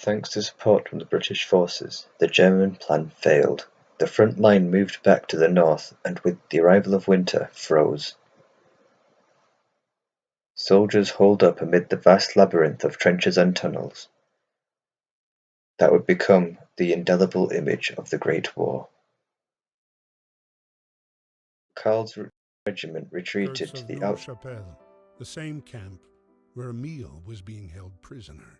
Thanks to support from the British forces, the German plan failed. The front line moved back to the north and with the arrival of winter, froze. Soldiers holed up amid the vast labyrinth of trenches and tunnels that would become the indelible image of the Great War. Karl's regiment retreated to the Neuve-Chapelle, the same camp where Emile was being held prisoner.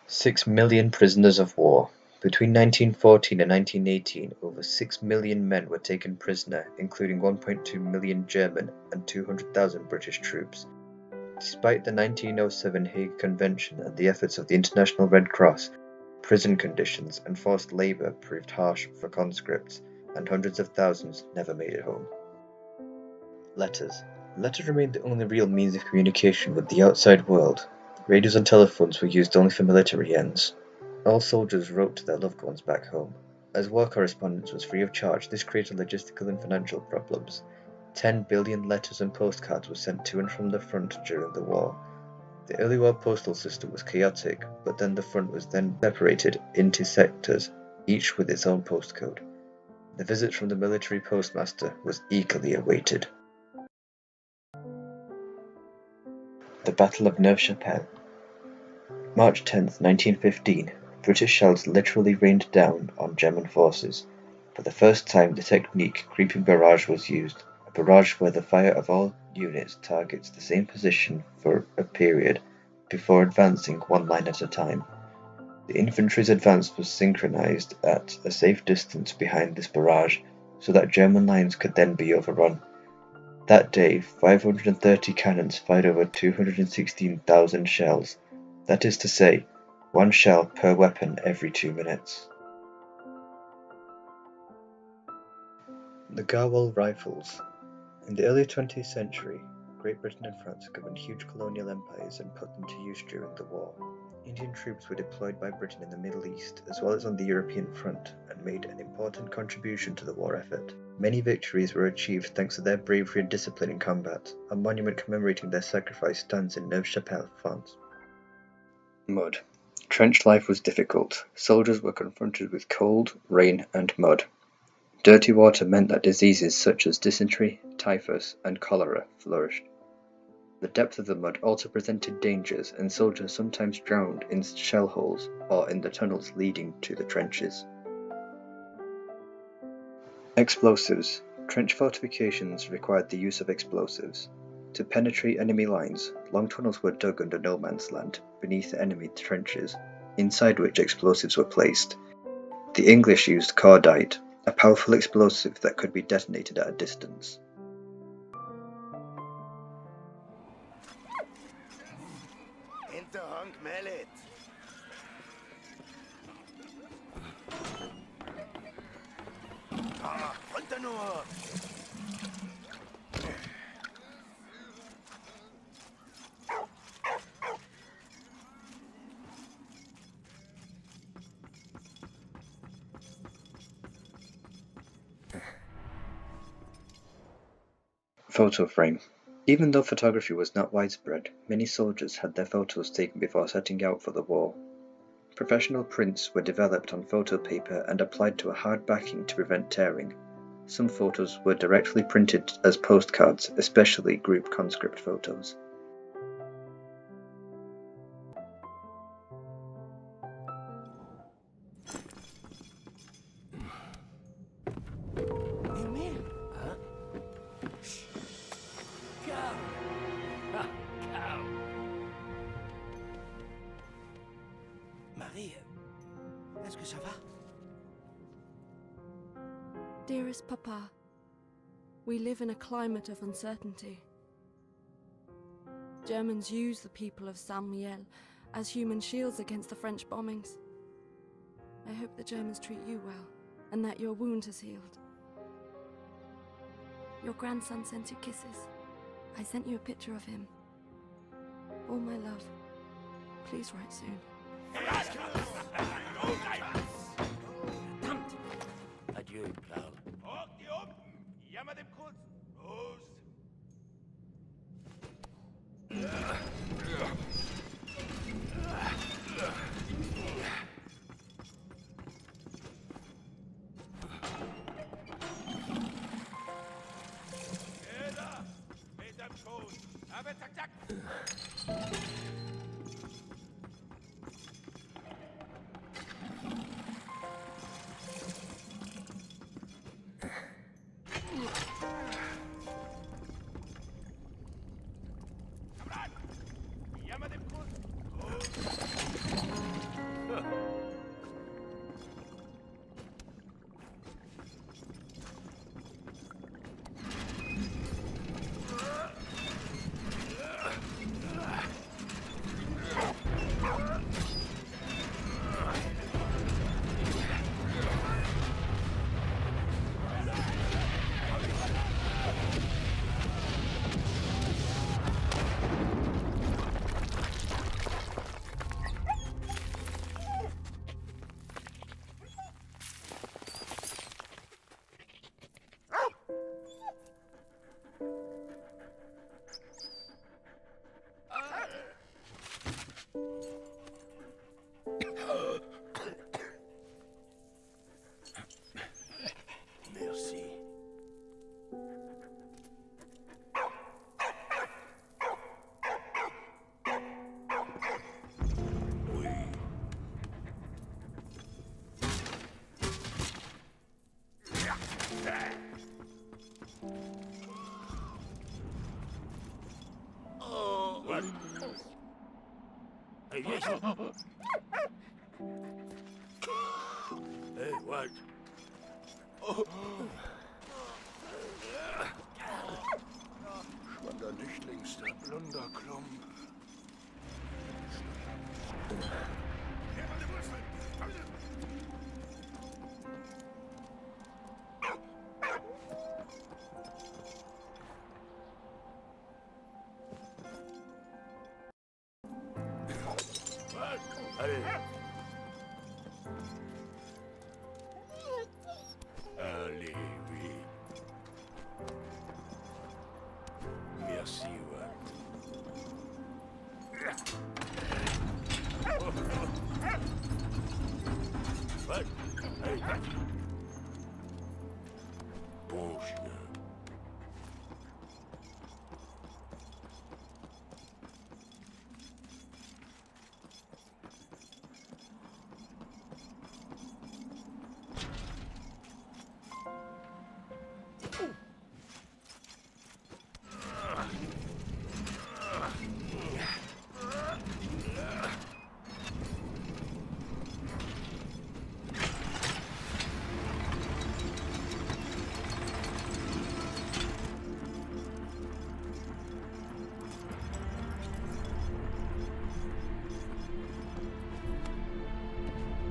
"6 million prisoners of war." Between 1914 and 1918, over 6 million men were taken prisoner, including 1.2 million German and 200,000 British troops. Despite the 1907 Hague Convention and the efforts of the International Red Cross, prison conditions and forced labor proved harsh for conscripts, and hundreds of thousands never made it home. Letters. Letters remained the only real means of communication with the outside world. Radios and telephones were used only for military ends. All soldiers wrote to their loved ones back home. As war correspondence was free of charge, this created logistical and financial problems. 10 billion letters and postcards were sent to and from the front during the war. The early war postal system was chaotic, but then the front was then separated into sectors, each with its own postcode. The visit from the military postmaster was eagerly awaited. The Battle of Neuve-Chapelle. March 10, 1915. British shells literally rained down on German forces. For the first time, the technique creeping barrage was used, a barrage where the fire of all units targets the same position for a period before advancing one line at a time. The infantry's advance was synchronized at a safe distance behind this barrage, so that German lines could then be overrun. That day, 530 cannons fired over 216,000 shells. That is to say, one shell per weapon every 2 minutes. The Garwal Rifles. In the early 20th century, Great Britain and France governed huge colonial empires and put them to use during the war. Indian troops were deployed by Britain in the Middle East as well as on the European front and made an important contribution to the war effort. Many victories were achieved thanks to their bravery and discipline in combat. A monument commemorating their sacrifice stands in Neuve-Chapelle, France. Mud. Trench life was difficult. Soldiers were confronted with cold, rain, and mud. Dirty water meant that diseases such as dysentery, typhus, and cholera flourished. The depth of the mud also presented dangers, and soldiers sometimes drowned in shell holes or in the tunnels leading to the trenches. Explosives. Trench fortifications required the use of explosives. To penetrate enemy lines, long tunnels were dug under no man's land, beneath the enemy trenches, inside which explosives were placed. The English used cordite, a powerful explosive that could be detonated at a distance. Photo frame. Even though photography was not widespread, many soldiers had their photos taken before setting out for the war. Professional prints were developed on photo paper and applied to a hard backing to prevent tearing. Some photos were directly printed as postcards, especially group conscript photos. Emile? Hein? Go! Marie, est-ce que ça va? Dearest Papa, we live in a climate of uncertainty. Germans use the people of Saint-Mihiel as human shields against the French bombings. I hope the Germans treat you well, and that your wound has healed. Your grandson sends you kisses. I sent you a picture of him. All my love. Please write soon. Verdammt! Adieu, Cloud. Hoch die unten! Jammer dem Kurzen! Los! Jeder! Mit am Schoß! Aber zack, zack! Kamerad! Jammer dem Kurzen! Los! Merci. Oui. Oh, what? Hey, yes. Hey, what? Schwander Nichtlingster, blonder Klump. What? Allez. Allez, oui. Merci, Walt. What? Hey. Bon chien.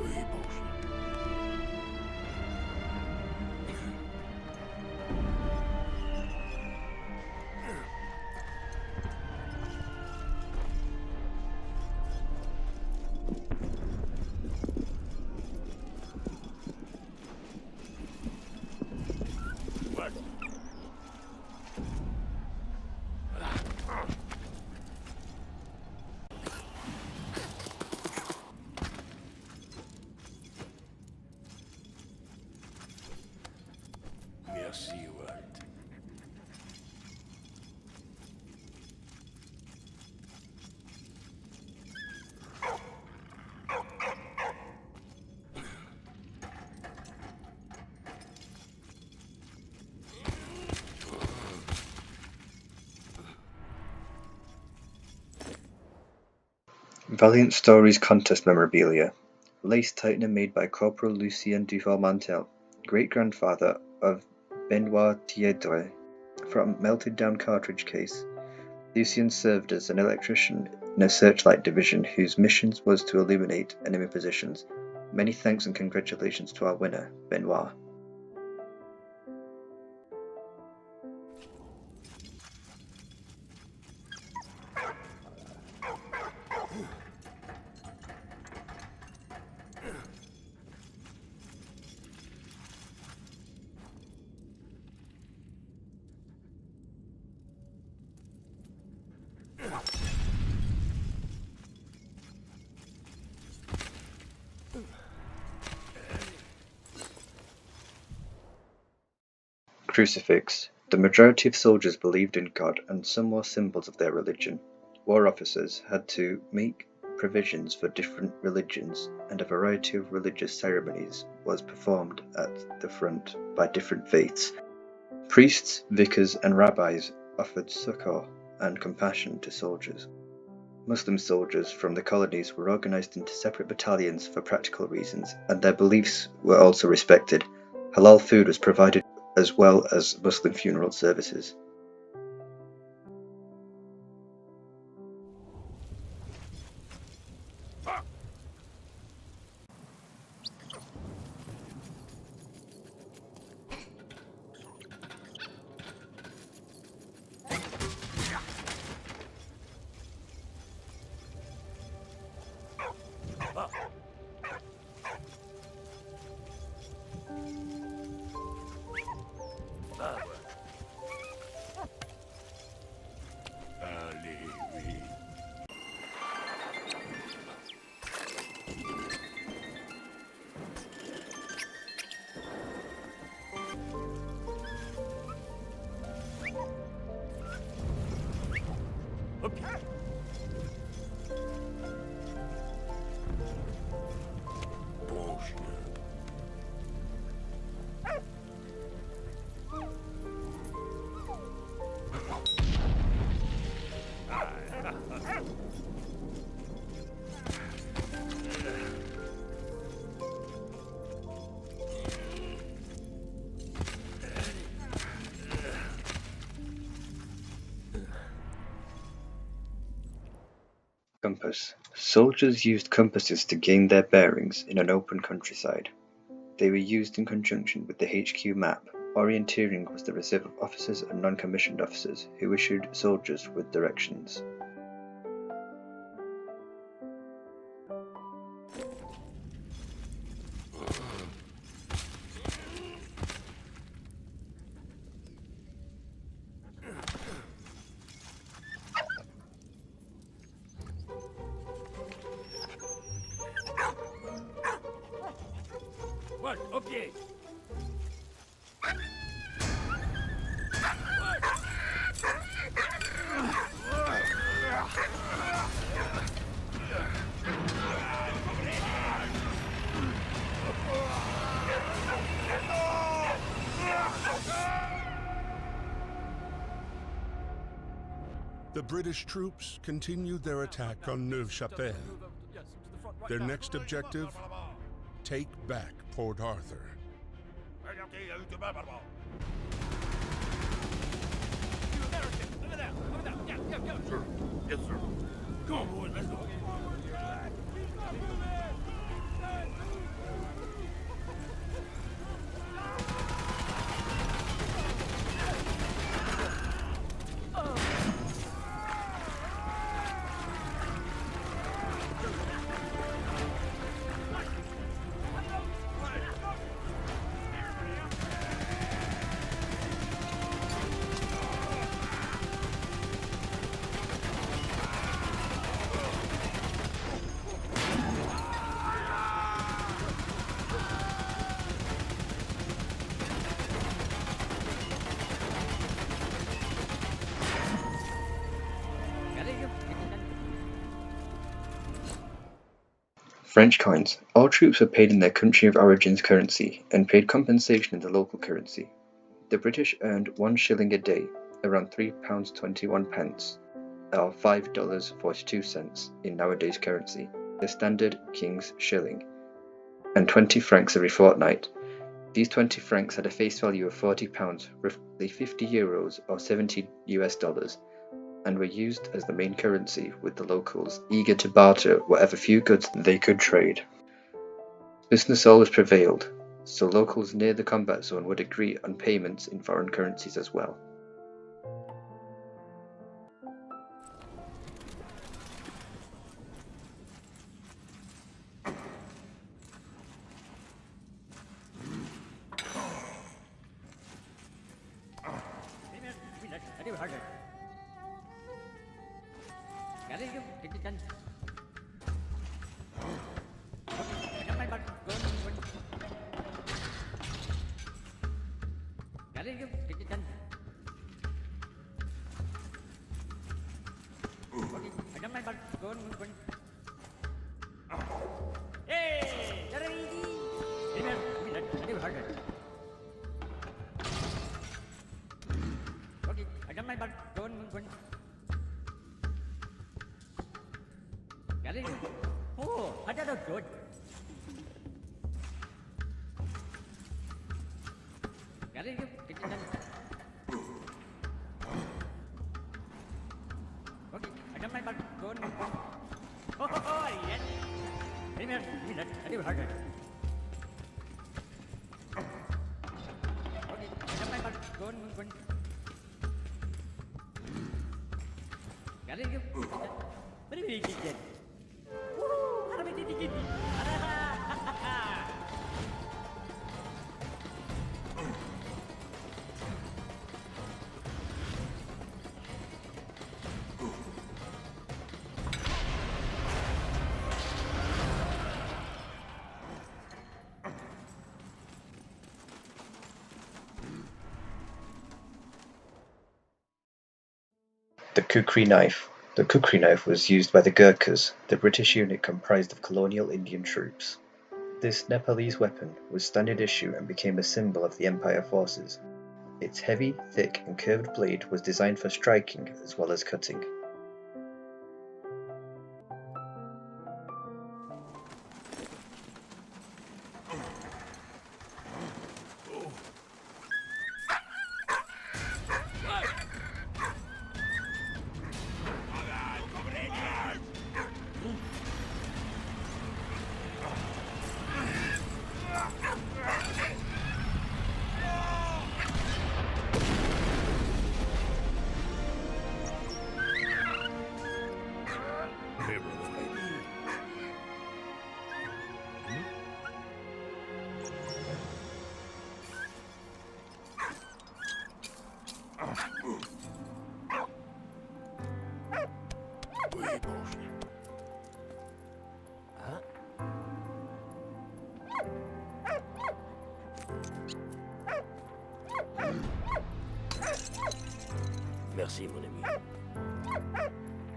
Oui, bon chien. What? Merci, Walt. Valiant Stories Contest Memorabilia. Lace tightener made by Corporal Lucien Duval-Mantel, great-grandfather of Benoit Thiedre, from melted down cartridge case. Lucien served as an electrician in a searchlight division whose mission was to illuminate enemy positions. Many thanks and congratulations to our winner, Benoit. Crucifix. The majority of soldiers believed in God and some were symbols of their religion. War officers had to make provisions for different religions, and a variety of religious ceremonies was performed at the front by different faiths. Priests, vicars, and rabbis offered succor and compassion to soldiers. Muslim soldiers from the colonies were organized into separate battalions for practical reasons, and their beliefs were also respected. Halal food was provided as well as Muslim funeral services. Compass. Soldiers used compasses to gain their bearings in an open countryside. They were used in conjunction with the HQ map. Orienteering was the reserve of officers and non-commissioned officers who issued soldiers with directions. What? Okay. The British troops continued their attack on Neuve-Chapelle. Their next objective, take back Port Arthur. Sir. Yes, sir. Come on, boys, let's go. French coins. All troops were paid in their country of origin's currency and paid compensation in the local currency. The British earned 1 shilling a day, around £3.21, or $5.42 in nowadays currency, the standard King's shilling, and 20 francs every fortnight. These 20 francs had a face value of £40, roughly 50 euros or $70 US, and were used as the main currency, with the locals eager to barter whatever few goods they could trade. Business always prevailed, so locals near the combat zone would agree on payments in foreign currencies as well. The kukri knife. The kukri knife was used by the Gurkhas, the British unit comprised of colonial Indian troops. This Nepalese weapon was standard issue and became a symbol of the Empire forces. Its heavy, thick and curved blade was designed for striking as well as cutting. Merci, mon ami.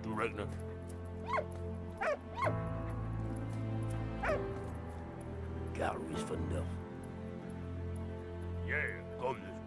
Du Ragnar. Baron Von Dorf. Yeah, comme